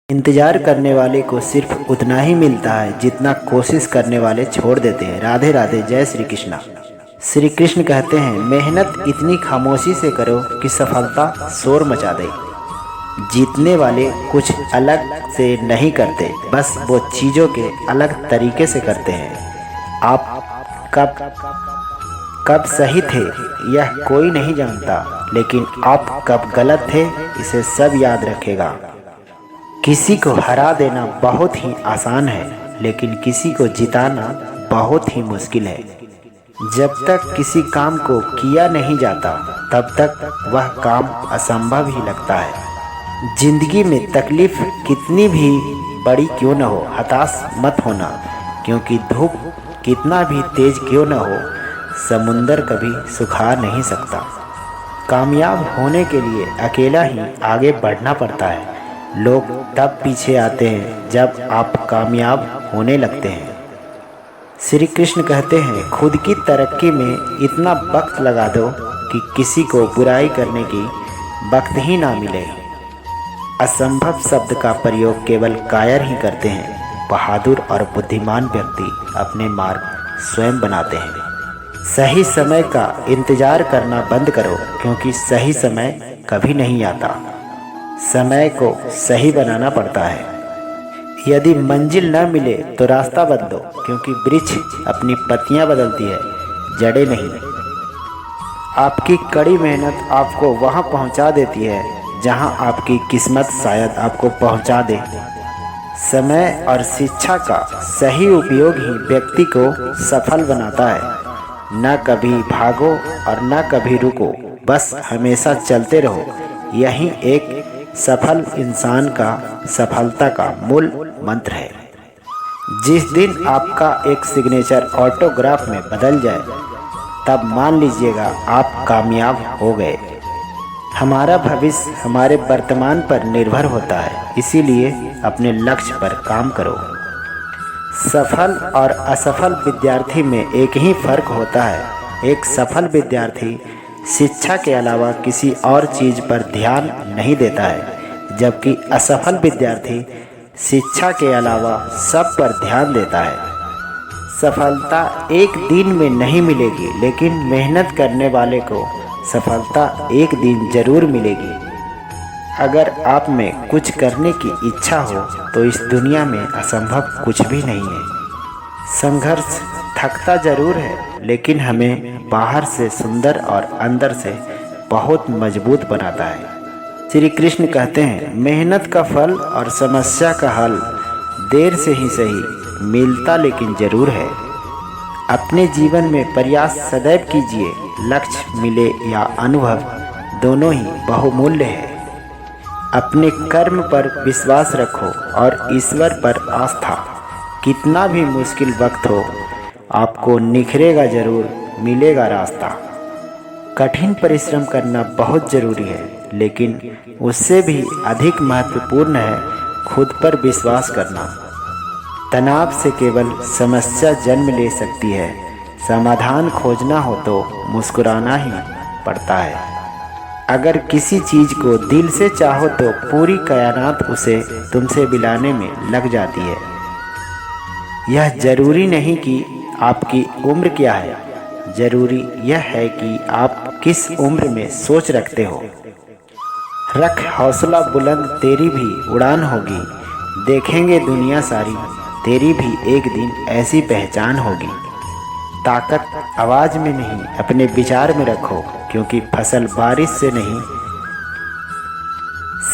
इंतजार करने वाले को सिर्फ उतना ही मिलता है जितना कोशिश करने वाले छोड़ देते हैं। राधे राधे, जय श्री कृष्णा। श्री कृष्ण कहते हैं, मेहनत इतनी खामोशी से करो कि सफलता शोर मचा दे। जीतने वाले कुछ अलग से नहीं करते, बस वो चीज़ों के अलग तरीके से करते हैं। आप कब सही थे यह कोई नहीं जानता, लेकिन आप कब गलत थे इसे सब याद रखेगा। किसी को हरा देना बहुत ही आसान है, लेकिन किसी को जिताना बहुत ही मुश्किल है। जब तक किसी काम को किया नहीं जाता तब तक वह काम असंभव ही लगता है। जिंदगी में तकलीफ कितनी भी बड़ी क्यों न हो, हताश मत होना, क्योंकि धूप कितना भी तेज क्यों न हो, समुंदर कभी सुखा नहीं सकता। कामयाब होने के लिए अकेला ही आगे बढ़ना पड़ता है। लोग तब पीछे आते हैं जब आप कामयाब होने लगते हैं। श्री कृष्ण कहते हैं, खुद की तरक्की में इतना वक्त लगा दो कि किसी को बुराई करने की वक्त ही ना मिले। असंभव शब्द का प्रयोग केवल कायर ही करते हैं। बहादुर और बुद्धिमान व्यक्ति अपने मार्ग स्वयं बनाते हैं। सही समय का इंतजार करना बंद करो, क्योंकि सही समय कभी नहीं आता। समय को सही बनाना पड़ता है। यदि मंजिल न मिले तो रास्ता बदलो, क्योंकि वृक्ष अपनी पत्तियां बदलती है, जड़ें नहीं। आपकी कड़ी मेहनत आपको वहां पहुंचा देती है जहां आपकी किस्मत शायद आपको पहुंचा दे। समय और शिक्षा का सही उपयोग ही व्यक्ति को सफल बनाता है। न कभी भागो और न कभी रुको, बस हमेशा चलते रहो। यही एक सफल इंसान का सफलता का मूल मंत्र है। जिस दिन आपका एक सिग्नेचर ऑटोग्राफ में बदल जाए, तब मान लीजिएगा आप कामयाब हो गए। हमारा भविष्य हमारे वर्तमान पर निर्भर होता है, इसीलिए अपने लक्ष्य पर काम करो। सफल और असफल विद्यार्थी में एक ही फर्क होता है। एक सफल विद्यार्थी शिक्षा के अलावा किसी और चीज़ पर ध्यान नहीं देता है, जबकि असफल विद्यार्थी शिक्षा के अलावा सब पर ध्यान देता है। सफलता एक दिन में नहीं मिलेगी, लेकिन मेहनत करने वाले को सफलता एक दिन जरूर मिलेगी। अगर आप में कुछ करने की इच्छा हो तो इस दुनिया में असंभव कुछ भी नहीं है। संघर्ष थकता जरूर है, लेकिन हमें बाहर से सुंदर और अंदर से बहुत मजबूत बनाता है। श्री कृष्ण कहते हैं, मेहनत का फल और समस्या का हल देर से ही सही मिलता लेकिन जरूर है। अपने जीवन में प्रयास सदैव कीजिए। लक्ष्य मिले या अनुभव, दोनों ही बहुमूल्य है। अपने कर्म पर विश्वास रखो और ईश्वर पर आस्था। कितना भी मुश्किल वक्त हो, आपको निखरेगा जरूर, मिलेगा रास्ता। कठिन परिश्रम करना बहुत ज़रूरी है, लेकिन उससे भी अधिक महत्वपूर्ण है खुद पर विश्वास करना। तनाव से केवल समस्या जन्म ले सकती है। समाधान खोजना हो तो मुस्कुराना ही पड़ता है। अगर किसी चीज़ को दिल से चाहो तो पूरी कायनात उसे तुमसे मिलाने में लग जाती है। यह जरूरी नहीं कि आपकी उम्र क्या है, जरूरी यह है कि आप किस उम्र में सोच रखते हो। रख हौसला बुलंद, तेरी भी उड़ान होगी। देखेंगे दुनिया सारी, तेरी भी एक दिन ऐसी पहचान होगी। ताकत आवाज़ में नहीं, अपने विचार में रखो, क्योंकि फसल बारिश से नहीं।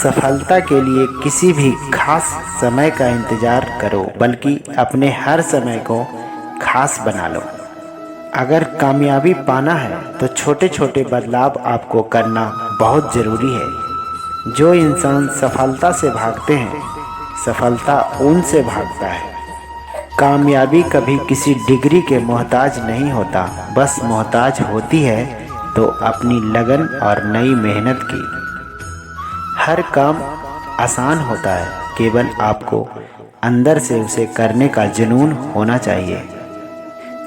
सफलता के लिए किसी भी खास समय का इंतज़ार करो, बल्कि अपने हर समय को खास बना लो। अगर कामयाबी पाना है तो छोटे छोटे बदलाव आपको करना बहुत ज़रूरी है। जो इंसान सफलता से भागते हैं, सफलता उनसे भागता है। कामयाबी कभी किसी डिग्री के मोहताज नहीं होता, बस मोहताज होती है तो अपनी लगन और नई मेहनत की। हर काम आसान होता है, केवल आपको अंदर से उसे करने का जुनून होना चाहिए।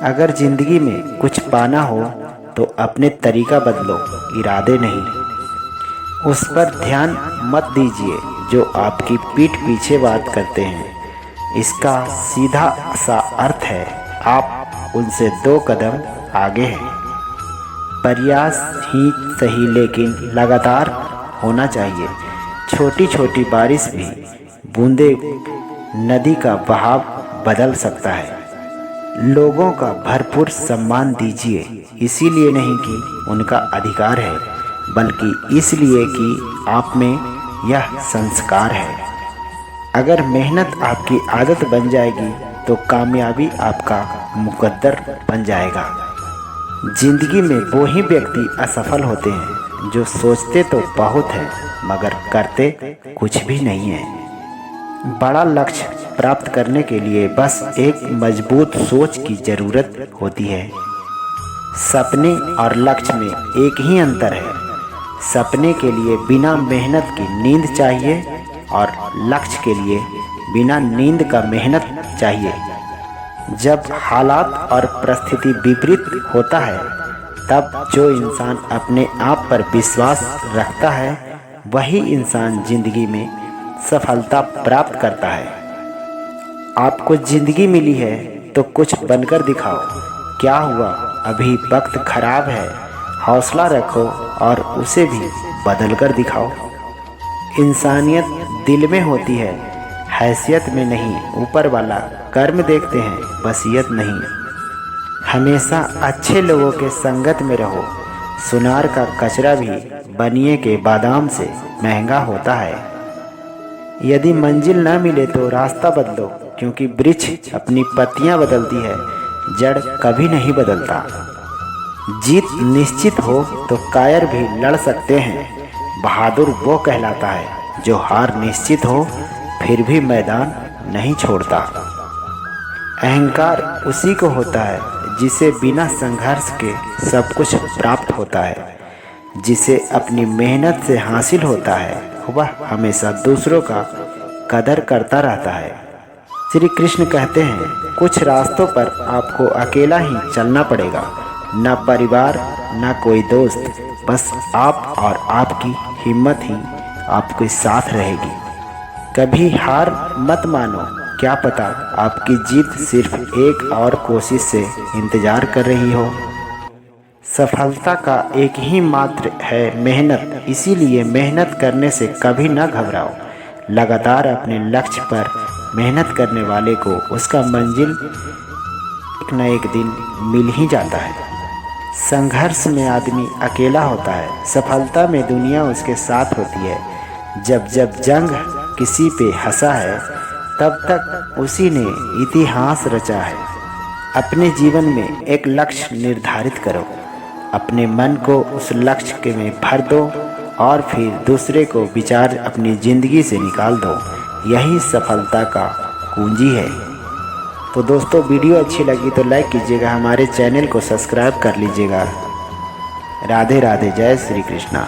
अगर ज़िंदगी में कुछ पाना हो तो अपने तरीका बदलो, इरादे नहीं। उस पर ध्यान मत दीजिए जो आपकी पीठ पीछे बात करते हैं। इसका सीधा सा अर्थ है आप उनसे 2 कदम आगे हैं। प्रयास ही सही लेकिन लगातार होना चाहिए। छोटी छोटी बारिश भी बूंदे नदी का बहाव बदल सकता है। लोगों का भरपूर सम्मान दीजिए, इसीलिए नहीं कि उनका अधिकार है, बल्कि इसलिए कि आप में यह संस्कार है। अगर मेहनत आपकी आदत बन जाएगी तो कामयाबी आपका मुकद्दर बन जाएगा। जिंदगी में वो ही व्यक्ति असफल होते हैं जो सोचते तो बहुत है मगर करते कुछ भी नहीं है। बड़ा लक्ष्य प्राप्त करने के लिए बस एक मजबूत सोच की ज़रूरत होती है। सपने और लक्ष्य में एक ही अंतर है। सपने के लिए बिना मेहनत की नींद चाहिए और लक्ष्य के लिए बिना नींद का मेहनत चाहिए। जब हालात और परिस्थिति विपरीत होता है तब जो इंसान अपने आप पर विश्वास रखता है वही इंसान जिंदगी में सफलता प्राप्त करता है। आपको जिंदगी मिली है तो कुछ बनकर दिखाओ। क्या हुआ, अभी वक्त खराब है, हौसला रखो और उसे भी बदल कर दिखाओ। इंसानियत दिल में होती है, हैसियत में नहीं। ऊपर वाला कर्म देखते हैं, वसीयत नहीं। हमेशा अच्छे लोगों के संगत में रहो। सुनार का कचरा भी बनिए के बादाम से महंगा होता है। यदि मंजिल न मिले तो रास्ता बदलो, क्योंकि वृक्ष अपनी पत्तियां बदलती है, जड़ कभी नहीं बदलता। जीत निश्चित हो तो कायर भी लड़ सकते हैं। बहादुर वो कहलाता है जो हार निश्चित हो फिर भी मैदान नहीं छोड़ता। अहंकार उसी को होता है जिसे बिना संघर्ष के सब कुछ प्राप्त होता है। जिसे अपनी मेहनत से हासिल होता है वह हमेशा दूसरों का कदर करता रहता है। श्री कृष्ण कहते हैं, कुछ रास्तों पर आपको अकेला ही चलना पड़ेगा। न परिवार न कोई दोस्त, बस आप और आपकी हिम्मत ही आपके साथ रहेगी। कभी हार मत मानो, क्या पता आपकी जीत सिर्फ एक और कोशिश से इंतजार कर रही हो। सफलता का एक ही मात्र है मेहनत, इसीलिए मेहनत करने से कभी न घबराओ। लगातार अपने लक्ष्य पर मेहनत करने वाले को उसका मंजिल एक न एक दिन मिल ही जाता है। संघर्ष में आदमी अकेला होता है, सफलता में दुनिया उसके साथ होती है। जब जब जंग किसी पे हंसा है तब तक उसी ने इतिहास रचा है। अपने जीवन में एक लक्ष्य निर्धारित करो, अपने मन को उस लक्ष्य के में भर दो और फिर दूसरे को विचार अपनी ज़िंदगी से निकाल दो। यही सफलता का कुंजी है। तो दोस्तों, वीडियो अच्छी लगी तो लाइक कीजिएगा, हमारे चैनल को सब्सक्राइब कर लीजिएगा। राधे राधे, जय श्री कृष्णा।